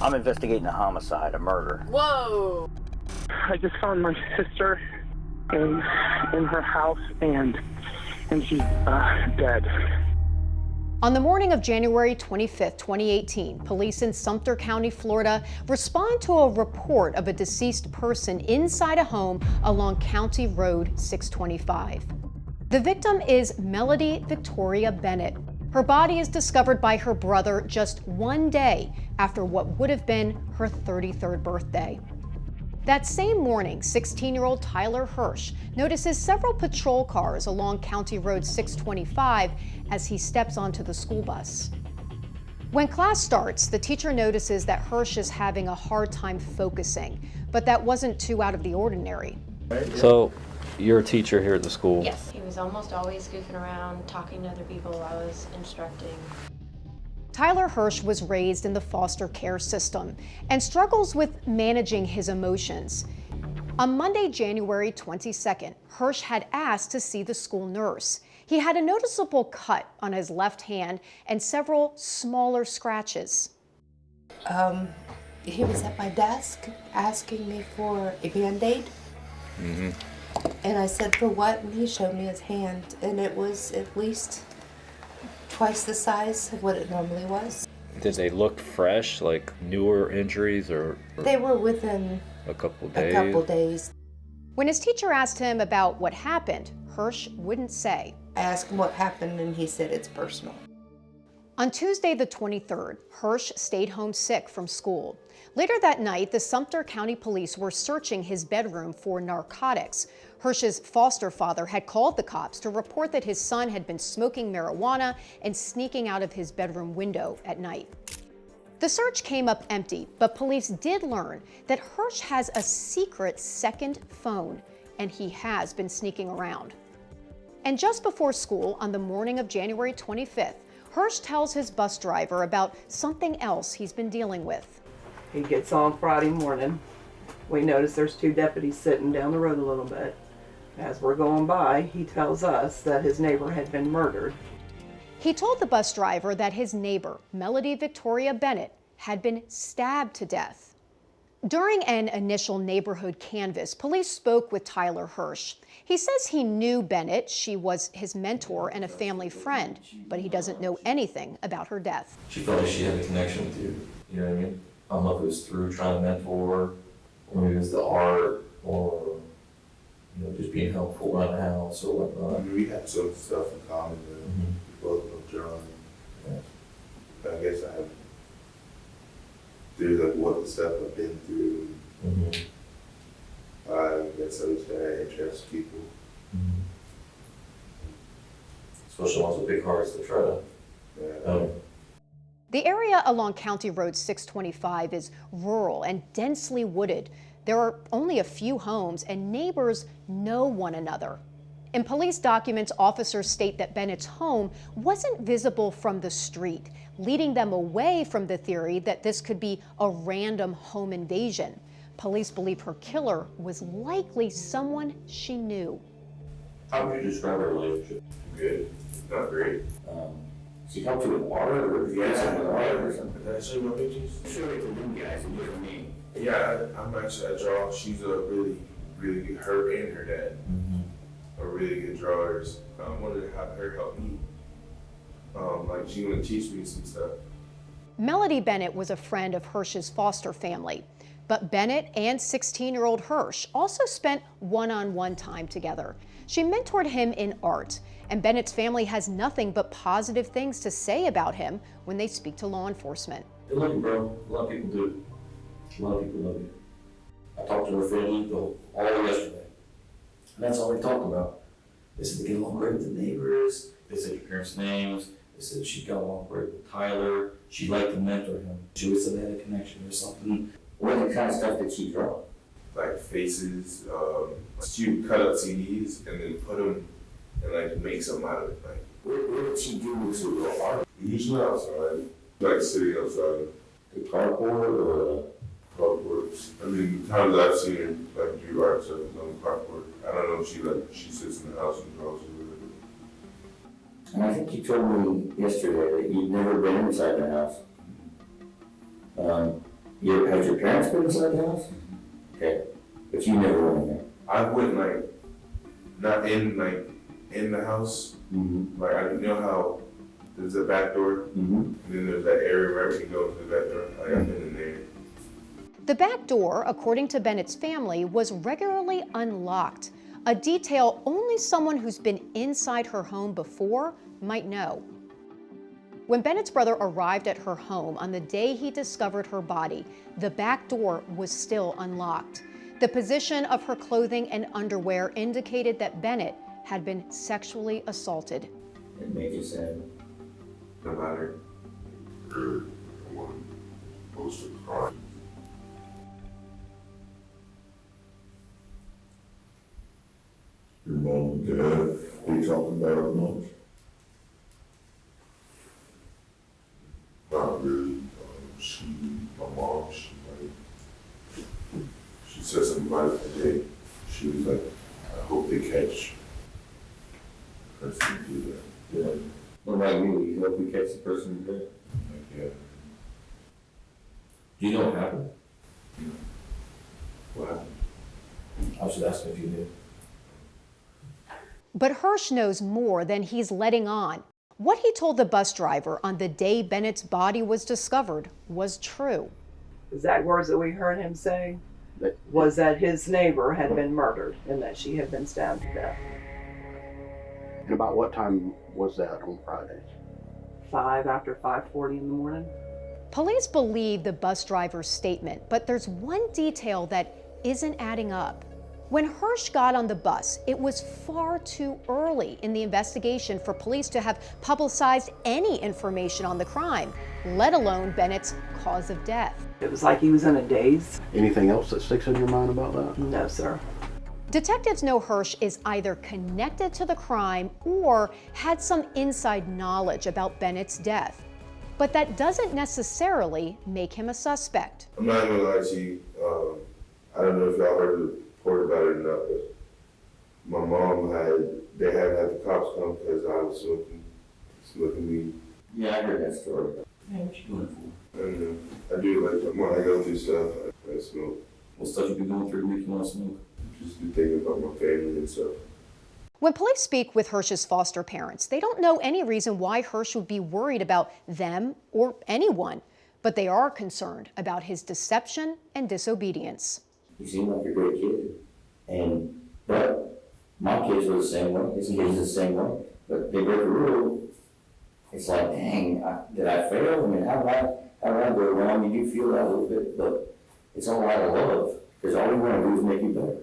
I'm investigating a homicide, a murder. Whoa! I just found my sister in her house, and she's dead. On the morning of January 25th, 2018, police in Sumter County, Florida, respond to a report of a deceased person inside a home along County Road 625. The victim is Melody Victoria Bennett. Her body is discovered by her brother just one day after what would have been her 33rd birthday. That same morning, 16-year-old Tyler Hirsch notices several patrol cars along County Road 625 as he steps onto the school bus. When class starts, the teacher notices that Hirsch is having a hard time focusing, but that wasn't too out of the ordinary. So, you're a teacher here at the school? Yes. He was almost always goofing around, talking to other people while I was instructing. Tyler Hirsch was raised in the foster care system and struggles with managing his emotions. On Monday, January 22nd, Hirsch had asked to see the school nurse. He had a noticeable cut on his left hand and several smaller scratches. He was at my desk asking me for a Band-Aid. Mm-hmm. And I said, for what? And he showed me his hand, and it was at least twice the size of what it normally was. Did they look fresh, like newer injuries, or They were within a couple days. When his teacher asked him about what happened, Hirsch wouldn't say. I asked him what happened, and he said it's personal. On Tuesday, the 23rd, Hirsch stayed home sick from school. Later that night, the Sumter County Police were searching his bedroom for narcotics. Hirsch's foster father had called the cops to report that his son had been smoking marijuana and sneaking out of his bedroom window at night. The search came up empty, but police did learn that Hirsch has a secret second phone, and he has been sneaking around. And just before school, on the morning of January 25th, Hirsch tells his bus driver about something else he's been dealing with. He gets on Friday morning. We notice there's two deputies sitting down the road a little bit. As we're going by, he tells us that his neighbor had been murdered. He told the bus driver that his neighbor, Melody Victoria Bennett, had been stabbed to death. During an initial neighborhood canvass, police spoke with Tyler Hirsch. He says he knew Bennett. She was his mentor and a family friend, but he doesn't know anything about her death. She felt like she had a connection with you. You know what I mean? I don't know if it was through trying to mentor, or maybe it was the art, or just being helpful around the house or whatnot. I mean, we had some stuff in common. We both know John. Yeah. I guess I have through what the stuff I've been through. I guess I was very interested people. Especially ones with big hearts that try to. The area along County Road 625 is rural and densely wooded. There are only a few homes, and neighbors know one another. In police documents, officers state that Bennett's home wasn't visible from the street, leading them away from the theory that this could be a random home invasion. Police believe her killer was likely someone she knew. How would you describe her relationship? Good, not great. She helped you with water, or water or something? Did I show you my pictures? Show it to them guys and look at me. Yeah, I'm actually a drawer. She's a really, really good, her and her dad are really good drawers. I wanted to have her help me. Like she wanted to teach me some stuff. Melody Bennett was a friend of Hirsch's foster family, but Bennett and 16-year-old Hirsch also spent one-on-one time together. She mentored him in art, and Bennett's family has nothing but positive things to say about him when they speak to law enforcement. They love you, bro. A lot of people do. A lot of people love you. I talked to her family all yesterday. And that's all they talked about. They said they get along great with the neighbors. They said your parents' names. They said she got along great with Tyler. She liked to mentor him. She always said they had a connection or something. What kind of stuff did she draw? Like faces. She would cut up CDs and then put them and like make something out of it. Like, what did she do with the art? Usually outside, like sitting outside. The cardboard or cardboard. I mean, times I've seen her like do art stuff on the cardboard. I don't know if she sits in the house and draws or whatever. And I think you told me yesterday that you'd never been inside the house. Has your parents been inside the house? Okay, but you never went in there. I went like, not in the house. Mm-hmm. Like I know how there's a back door, Mm-hmm. and then there's that area where everything goes to the back door. Like I've been in there. The back door, according to Bennett's family, was regularly unlocked, a detail only someone who's been inside her home before might know. When Bennett's brother arrived at her home on the day he discovered her body, the back door was still unlocked. The position of her clothing and underwear indicated that Bennett had been sexually assaulted. It made you sad. About her. One most of the crime. Your mom and dad, they talking about her much? Not really. My mom, she said something about it today. She was like, I hope they catch the person who did that. Yeah. What about you? You hope we catch the person who did it? Like, yeah. Do you know what happened? What happened? I was just asking if you knew. But Hirsch knows more than he's letting on. What he told the bus driver on the day Bennett's body was discovered was true. The exact words that we heard him say was that his neighbor had been murdered and that she had been stabbed to death. And about what time was that on Friday? After 5:40 in the morning. Police believe the bus driver's statement, but there's one detail that isn't adding up. When Hirsch got on the bus, it was far too early in the investigation for police to have publicized any information on the crime, let alone Bennett's cause of death. It was like he was in a daze. Anything else that sticks in your mind about that? No, sir. Detectives know Hirsch is either connected to the crime or had some inside knowledge about Bennett's death. But that doesn't necessarily make him a suspect. I'm not gonna lie to you. I don't know if y'all heard the report about it or not, but my mom they had the cops come because I was smoking weed. Yeah, I heard that story. Yeah, what you doing for? I don't know. I do like when I go through stuff, I smoke. What stuff you been going through to make you want to smoke? Just be thinking about my family and stuff. When police speak with Hirsch's foster parents, they don't know any reason why Hirsch would be worried about them or anyone, but they are concerned about his deception and disobedience. You seem like a great kid. But my kids were the same way, his kids are the same way. But they break a rule. It's like, dang, did I fail? I mean, how did I go wrong? You do feel that a little bit, but it's all out of love. Because all we want to do is make you better.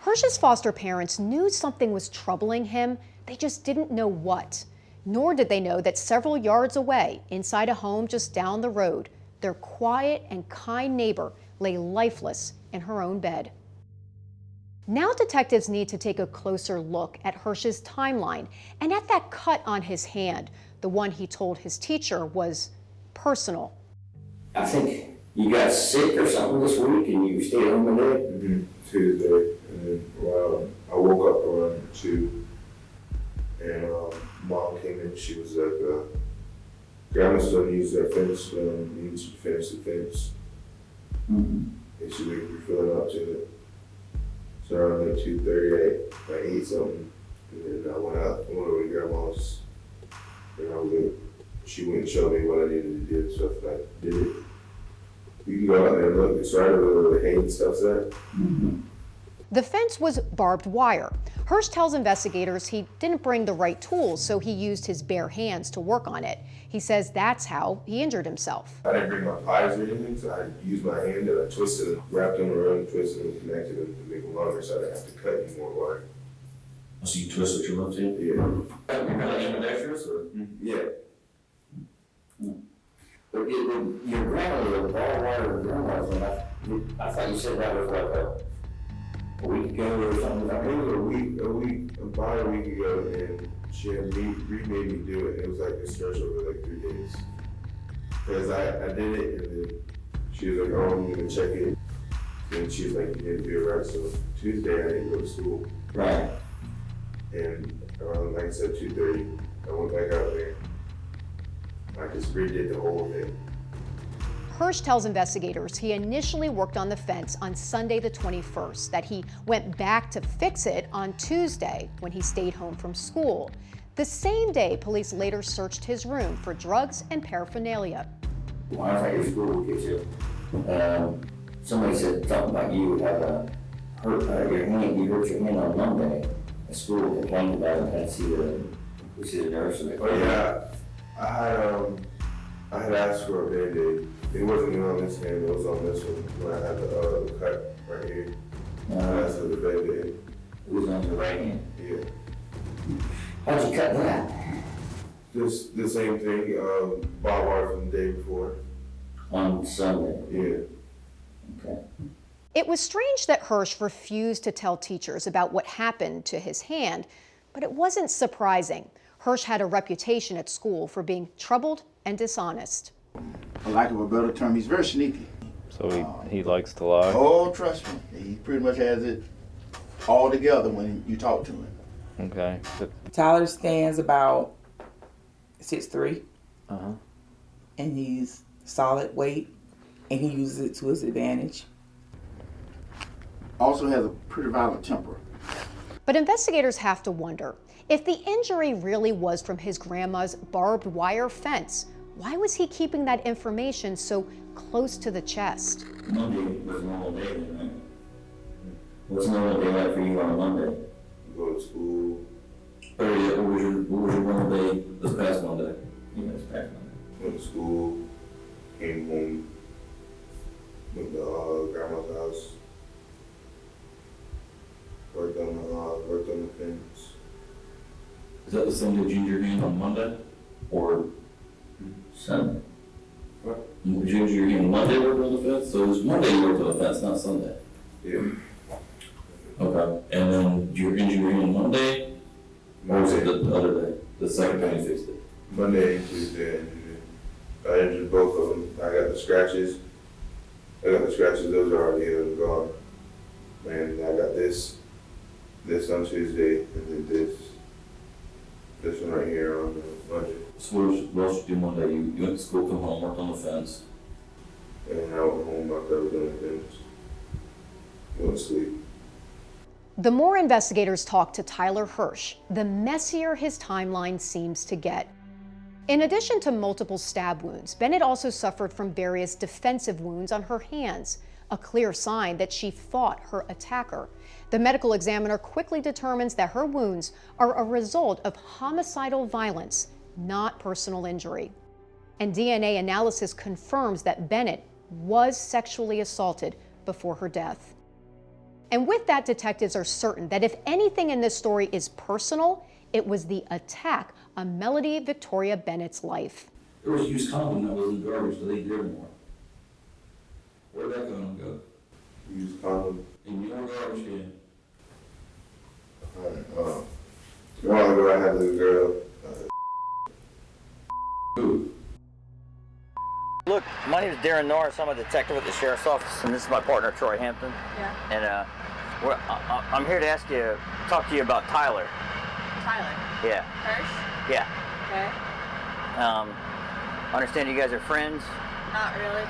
Hirsch's foster parents knew something was troubling him, they just didn't know what. Nor did they know that several yards away, inside a home just down the road, their quiet and kind neighbor lay lifeless in her own bed. Now detectives need to take a closer look at Hirsch's timeline and at that cut on his hand, the one he told his teacher was personal. I think you got sick or something this week and you stayed home today? Mm-hmm. Tuesday, and then I woke up around 2, and mom came in. She was like, "Grandma's still needs that fence. Needs to finish the fence." Mm-hmm. And she was filling up to it. So around like 2:30, I ate something, and then I went over to Grandma's, and she went and showed me what I needed to do. So I did it. You can go out there and look. It's right over where the hay and stuff's at. Mm-hmm. The fence was barbed wire. Hirsch tells investigators he didn't bring the right tools, so he used his bare hands to work on it. He says that's how he injured himself. I didn't bring my pliers or anything, so I used my hand and I twisted them, wrapped them around, twisted them, connected them to make them longer so I didn't have to cut any more wire. So you twisted your left hand? Yeah. You really ambidextrous or? Yeah. But your grandmother, the ball wire and grandma's, I thought you said that was like a week ago or something. I think about a week ago, and she had remade me do it. It was like a stretch over like 3 days. Because I did it, and then she was like, "Oh, I'm gonna check it." And she was like, "You didn't do it right." So Tuesday, I didn't go to school. Right. And around, like I said, 2:30, I went back out there. I just redid the whole thing. Hirsch tells investigators he initially worked on the fence on Sunday the 21st, that he went back to fix it on Tuesday when he stayed home from school. The same day, police later searched his room for drugs and paraphernalia. When I was at your school, somebody said something about you had hurt your hand. You hurt your hand on Monday. The school complained about it. I see the nurse. Oh yeah, I had asked for a Band-Aid. It wasn't even on this hand, it was on this one when I had the cut right here. I asked for the Band-Aid. It was on your right hand. Yeah. How'd you cut that? Just the same thing, barbed wire from the day before. On Sunday? Yeah. Okay. It was strange that Hirsch refused to tell teachers about what happened to his hand, but it wasn't surprising. Hirsch had a reputation at school for being troubled and dishonest. For lack of a better term, he's very sneaky. So he likes to lie? Oh, trust me. He pretty much has it all together when you talk to him. Okay. Tyler stands about 6'3", and he's solid weight, and he uses it to his advantage. Also has a pretty violent temper. But investigators have to wonder, if the injury really was from his grandma's barbed wire fence, why was he keeping that information so close to the chest? Monday was a normal day then, right? What's a normal day like for you on a Monday? Go to school. Or what was your normal day this past Monday? Yeah, this past Monday. Went to school, came home, went to grandma's house, worked on the fence. Is that the same day you injured your hand on Monday? Or Sunday? What? You injured your hand Monday working on the fence? So it was Monday you worked on the fence, not Sunday? Yeah. Okay. And then you injured your hand Monday? Or was it the other day? The second time you fixed it? Monday and Tuesday. I injured both of them. I got the scratches. Those are already healed and gone. And I got this on Tuesday, and then this one right here on Monday. So what else did you do Monday? You went to school, come home, worked on the fence. And I went home after I was doing the fence. Went to sleep. The more investigators talk to Tyler Hirsch, the messier his timeline seems to get. In addition to multiple stab wounds, Bennett also suffered from various defensive wounds on her hands, a clear sign that she fought her attacker. The medical examiner quickly determines that her wounds are a result of homicidal violence, not personal injury. And DNA analysis confirms that Bennett was sexually assaulted before her death. And with that, detectives are certain that if anything in this story is personal, it was the attack on Melody Victoria Bennett's life. There was a used condom that was in the garbage that they did anymore. Where'd that condom go? Used condom. In your garbage can. A while ago, I had this girl. Who? Look, my name is Darren Norris. I'm a detective at the Sheriff's Office, and this is my partner, Troy Hampton. Yeah. And I'm here to talk to you about Tyler. Tyler. Yeah. Hirsch? Yeah. Okay. I understand you guys are friends. Not really.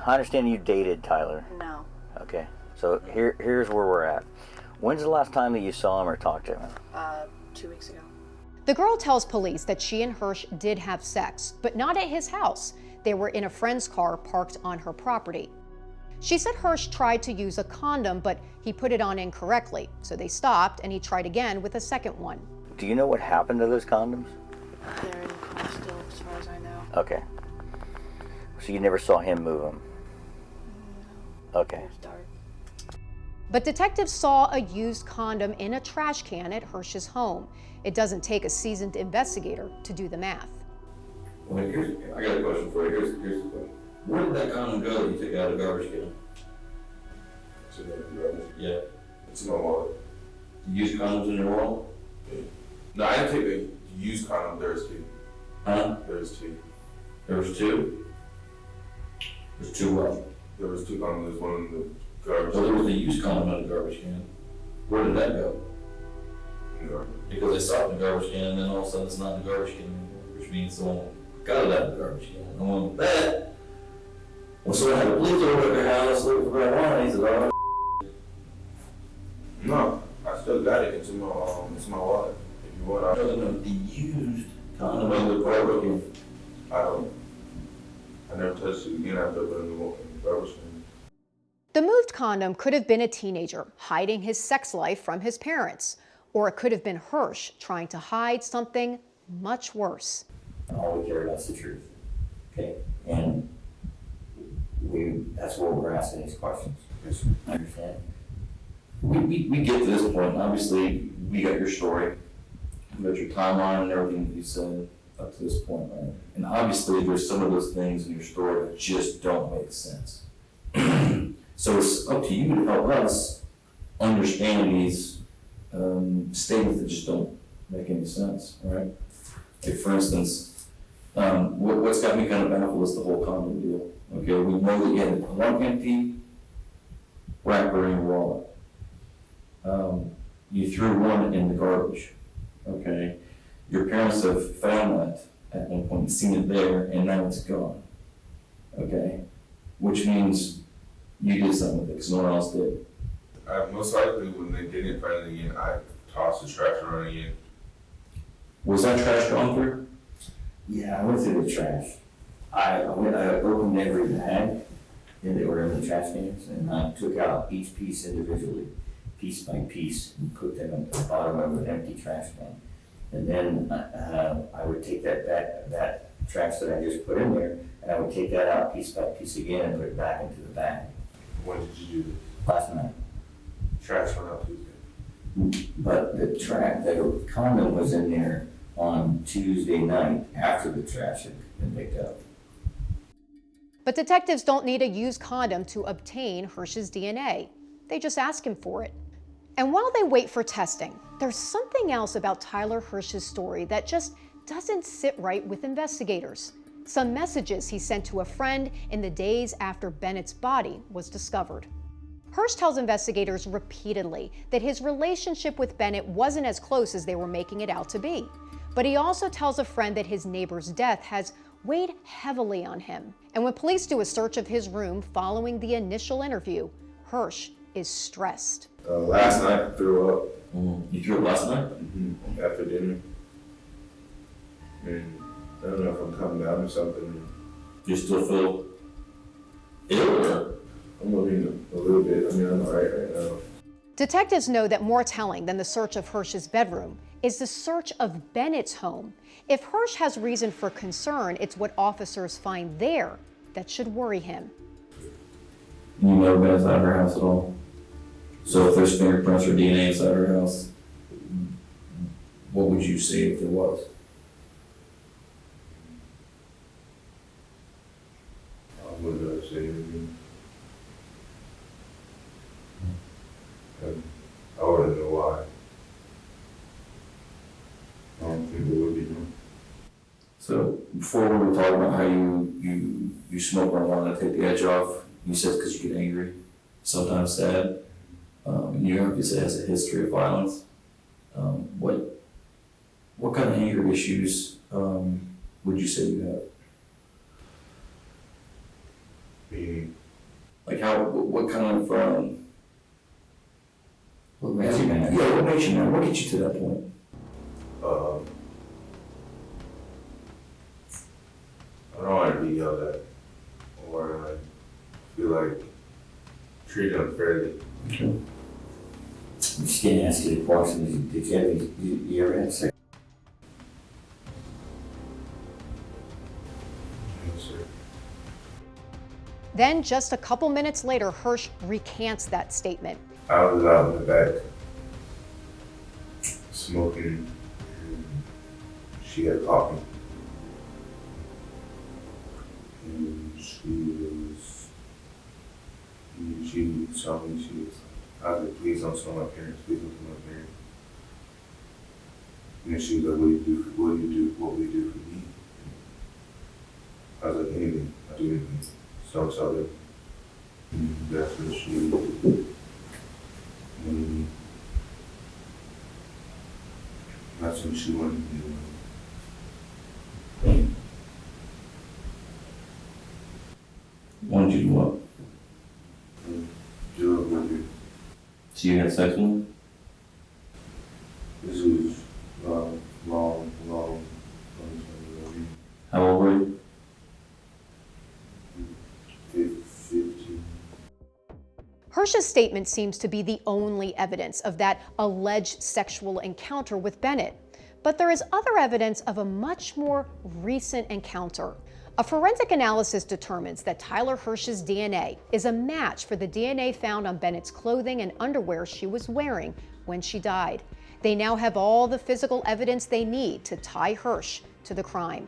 I understand you dated Tyler. No. Okay. So here's where we're at. When's the last time that you saw him or talked to him? 2 weeks ago. The girl tells police that she and Hirsch did have sex, but not at his house. They were in a friend's car parked on her property. She said Hirsch tried to use a condom, but he put it on incorrectly, so they stopped and he tried again with a second one. Do you know what happened to those condoms? They're in the car still, as far as I know. Okay. So you never saw him move them? Okay. It was dark. But detectives saw a used condom in a trash can at Hirsch's home. It doesn't take a seasoned investigator to do the math. Well, I got a question for you. Here's the question. Where did that condom go that you took out of the garbage can? It's in the garbage. Yeah. It's in my wallet. You used condoms in your wallet? Yeah. No, I didn't take the used condom. There's two. Huh? There's two. There was two? There's two what? There was two condoms. There's one in the garbage. So there was a used condom in the garbage can. Where did that go? In the garbage. Because they saw it in the garbage can and then all of a sudden it's not in the garbage can anymore, which means someone got it out of the garbage can. And when that, Well, someone had a police over at their house looking for marijuana, he said, oh. No, I still got it. It's in my wallet. If you want, The used condom in the garbage. I never touched it again after I put it in the garbage can. The moved condom could have been a teenager hiding his sex life from his parents, or it could have been Hirsch trying to hide something much worse. All we care about is the truth, okay? And that's what we're asking these questions. Yes. I understand. We get to this point, and obviously, we got your story, we got your timeline and everything that you said up to this point, right? And obviously, there's some of those things in your story that just don't make sense. So it's up to you to help us understand these statements that just don't make any sense, right? Like for instance, what's got me kind of baffled is the whole condom deal. Okay, we know that you had one empty wrapper in your wallet. You threw one in the garbage. Okay, your parents have found that at one point, seen it there, and now it's gone. Okay, which means you did something with it because no one else did. Most likely, when they didn't find it again, I tossed the trash around again. Was that trash gone through? Yeah, I went through the trash. I opened every bag, and they were in the trash cans, and I took out each piece individually, piece by piece, and put them at the bottom of an empty trash can. And then I would take that trash that I just put in there, and I would take that out piece by piece again and put it back into the bag. When did you do this? Last night. Trash went out Tuesday. But the condom was in there on Tuesday night after the trash had been picked up. But detectives don't need a used condom to obtain Hirsch's DNA. They just ask him for it. And while they wait for testing, there's something else about Tyler Hirsch's story that just doesn't sit right with investigators. Some messages he sent to a friend in the days after Bennett's body was discovered. Hirsch tells investigators repeatedly that his relationship with Bennett wasn't as close as they were making it out to be. But he also tells a friend that his neighbor's death has weighed heavily on him. And when police do a search of his room following the initial interview, Hirsch is stressed. Last night, I threw up. You threw up last night? Mm-hmm. After dinner. And I don't know if I'm coming down or something. You still feel ill? I'm moving a little bit. I mean, I'm all right now. Detectives know that more telling than the search of Hirsch's bedroom is the search of Bennett's home. If Hirsch has reason for concern, it's what officers find there that should worry him. You never been inside her house at all? So if there's fingerprints or DNA inside her house, what would you say if there was? I would say anything. I wouldn't know why. I don't think it would be no. So before we were talking about how you smoke marijuana to take the edge off, you said because you get angry, sometimes sad. You obviously has a history of violence. What kind of anger issues would you say you have? Meaning? Like what kind of What makes you mad? Yeah, what makes you mad? What gets you to that point? I don't want to be yelled at or like feel like treated unfairly. Okay. I'm just gonna ask you the question. Did you ever have sex? Yes, sir. Then, just a couple minutes later, Hirsch recants that statement. I was out in the back smoking and she had caught me. And she told me, I was like, please don't tell my parents, please don't tell my parents. And then she was like, what will you do for me? I was like, anything, I'll do anything. So I tell her. And that's when she that's what she wanted to do. Wanted you to what? Do it with you. So you had sex with him? This is long. How old were you? 15. Hirsch's statement seems to be the only evidence of that alleged sexual encounter with Bennett. But there is other evidence of a much more recent encounter. A forensic analysis determines that Tyler Hirsch's DNA is a match for the DNA found on Bennett's clothing and underwear she was wearing when she died. They now have all the physical evidence they need to tie Hirsch to the crime.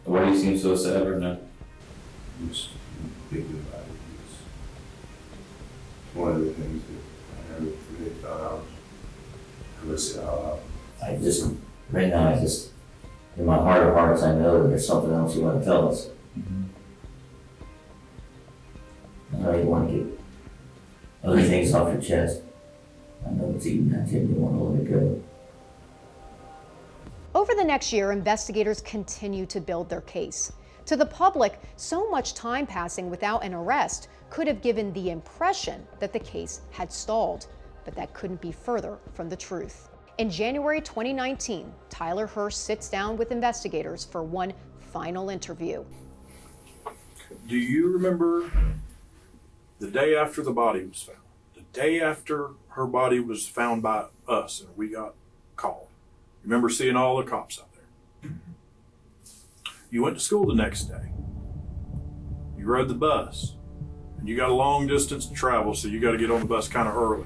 Why do you seem so sad right now? I'm just thinking about it. It's one of the things that I never forget out. I listen out loud. Right now, in my heart of hearts, I know that there's something else you want to tell us. I know you want to get other things off your chest. I know it's eating that kid, you want to let it go. Over the next year, investigators continue to build their case. To the public, so much time passing without an arrest could have given the impression that the case had stalled, but that couldn't be further from the truth. In January 2019, Tyler Hirsch sits down with investigators for one final interview. Do you remember the day after the body was found? The day after her body was found by us and we got called. Remember seeing all the cops out there? You went to school the next day. You rode the bus. And you got a long distance to travel, so you got to get on the bus kind of early.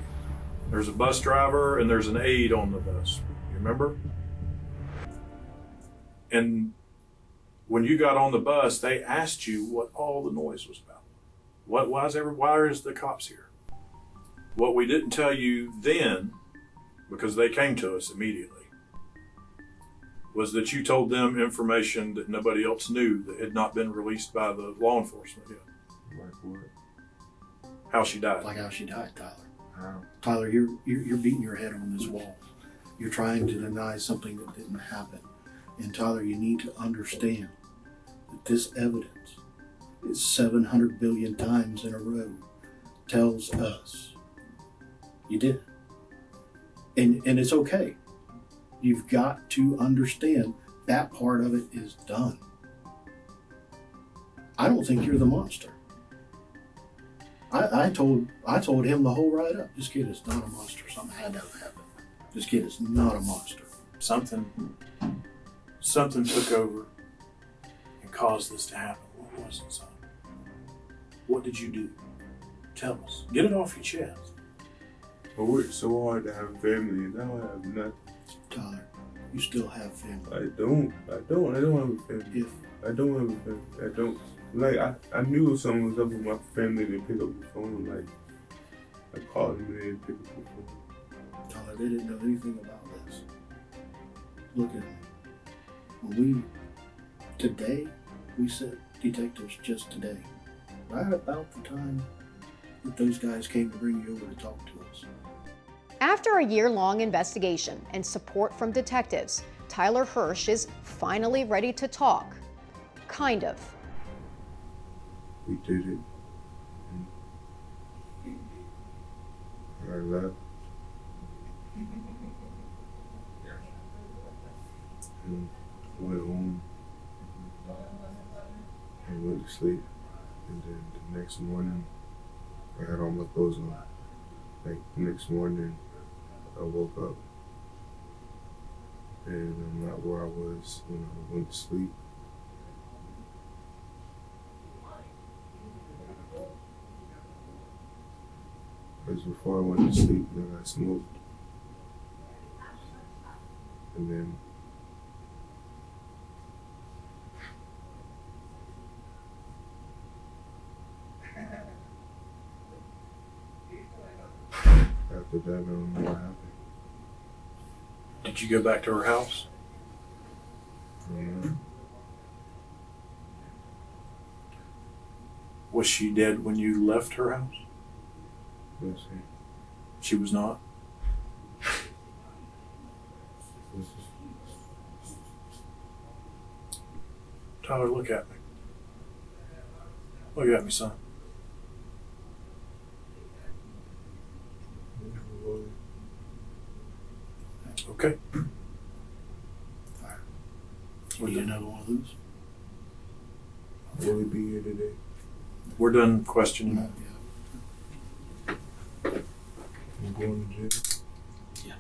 There's a bus driver and there's an aide on the bus. You remember? And when you got on the bus, they asked you what all the noise was about. Why is the cops here? What we didn't tell you then, because they came to us immediately, was that you told them information that nobody else knew that had not been released by the law enforcement yet. Like what? How she died. Like how she died, Tyler. How? Tyler, you're beating your head on this wall. You're trying to deny something that didn't happen. And Tyler, you need to understand that this evidence is 700 billion times in a row tells us you did. And it's okay. You've got to understand that part of it is done. I don't think you're the monster. I told him the whole ride up. This kid is not a monster. Something had to have happened. This kid is not a monster. Something took over and caused this to happen. What was it, son? What did you do? Tell us. Get it off your chest. I worked so hard to have a family and now I have nothing. Tyler, you still have family. I don't have a family. I don't have a family. I don't. Like, I knew something was up with my family. They pick up the phone. Like, I called them and they didn't pick up the phone. Tyler, they didn't know anything about this. Look at me. Today, we sent detectives just today. Right about the time that those guys came to bring you over to talk to us. After a year-long investigation and support from detectives, Tyler Hirsch is finally ready to talk. Kind of. We did it. And I left. And went home. And went to sleep. And then the next morning, I had all my clothes on. Like, the next morning, I woke up. And I'm not where I was when I went to sleep. Because before I went to sleep, then I smoked. And then after that, I don't know what happened. Did you go back to her house? Was she dead when you left her house? Yes, sir. She was not? Tyler, look at me. Look at me, son. Okay. What do you know one of those? Will he be here today? We're done questioning. I'm going to jail.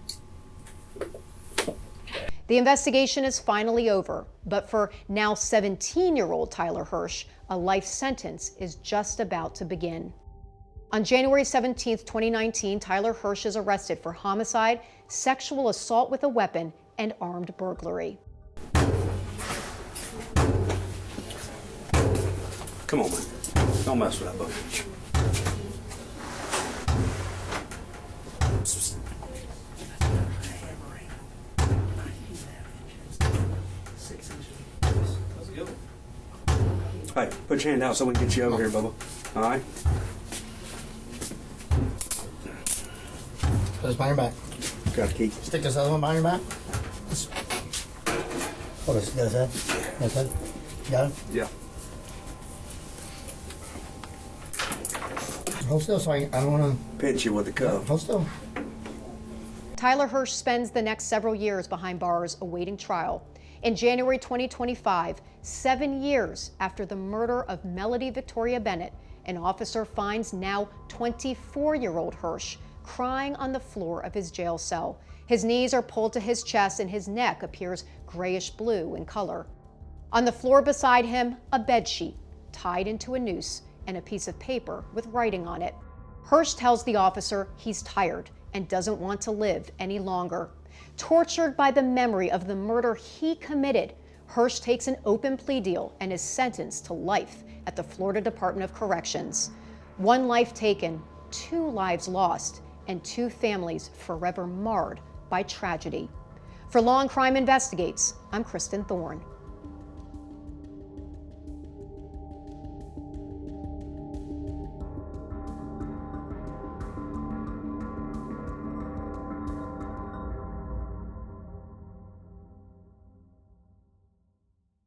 The investigation is finally over, but for now 17-year-old Tyler Hirsch, a life sentence is just about to begin. On January 17, 2019, Tyler Hirsch is arrested for homicide, sexual assault with a weapon, and armed burglary. Come on, man. Don't mess with that boat. Hey, put your hand out so we can get you over here, Bubba. All right? Put this behind your back. Got the key. Stick this other one behind your back. Hold this. Got his head? Got his head? You got him? Yeah. Hold still, so I don't want to pinch you with the cuff. Hold still. Tyler Hirsch spends the next several years behind bars awaiting trial. In January 2025, 7 years after the murder of Melody Victoria Bennett, an officer finds now 24-year-old Hirsch crying on the floor of his jail cell. His knees are pulled to his chest and his neck appears grayish blue in color. On the floor beside him, a bedsheet tied into a noose and a piece of paper with writing on it. Hirsch tells the officer he's tired and doesn't want to live any longer. Tortured by the memory of the murder he committed, Hirsch takes an open plea deal and is sentenced to life at the Florida Department of Corrections. 1 life taken, 2 lives lost, and 2 families forever marred by tragedy. For Law&Crime Investigates, I'm Kristin Thorne.